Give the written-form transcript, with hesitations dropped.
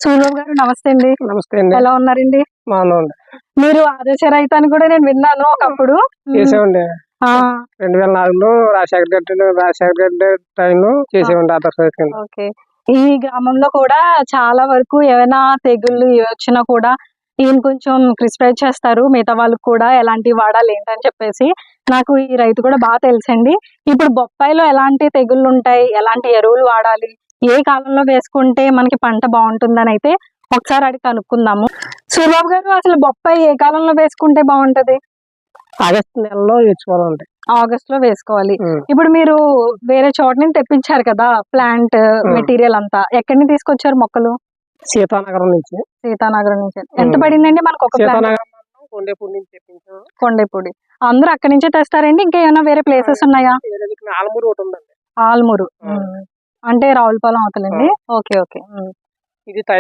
సూర్యబాబు గారు నమస్తే అండి. నమస్తే అండి. ఎలా ఉన్నారండి? బాగున్నాండి. మీరు ఆదర్శ రైతు అని కూడా నేను విన్నాను ఒకప్పుడు. చేసామండి. ఆ 2004లో రాజశేఖర రెడ్డి టైంలో చేసామండి ఆదర్శ రైతు. ఓకే. ఈ గ్రామంలో కూడా చాలా వరకు ఏమైనా తెగుళ్ళు ఇవి వచ్చినా కూడా ఈయన కొంచెం ప్రిస్క్రైబ్ చేస్తారు. మిగతా వాళ్ళకి కూడా ఎలాంటివి వాడాలి ఏంటని చెప్పేసి. నాకు ఈ రైతు కూడా బాగా తెలుసండి. ఇప్పుడు బొప్పాయిలో ఎలాంటి తెగుళ్ళు ఉంటాయి, ఎలాంటి ఎరువులు వాడాలి, ఏ కాలంలో వేసుకుంటే మనకి పంట బాగుంటుందని అయితే ఒకసారి అడిగి కనుక్కుందాము. సూర్యబాబు గారు, అసలు బొప్పాయి ఏ కాలంలో వేసుకుంటే బాగుంటది? ఆగస్టు నెలలో వేసుకోవాలండి. ఆగస్ట్ లో వేసుకోవాలి. ఇప్పుడు మీరు వేరే చోట నుంచి తెప్పించారు కదా ప్లాంట్ మెటీరియల్ అంతా, ఎక్కడి నుంచి తీసుకొచ్చారు మొక్కలు? సీతానగరం నుంచి. సీతానగరం నుంచి. ఎంత పడిందండి మనకు ఒక సీతానగరం కొండేపూడి నుంచి తెప్పించాం. కొండేపూడి. అందరూ అక్కడి నుంచే తెస్తారండి? ఇంకా ఏమైనా వేరే ప్లేసెస్ ఉన్నాయా? ఆలమూరు ఒకటి ఉందండి. ఆల్మూరు అంటే రావులపాలెం అవుతుందండి. Okay okay. ఇది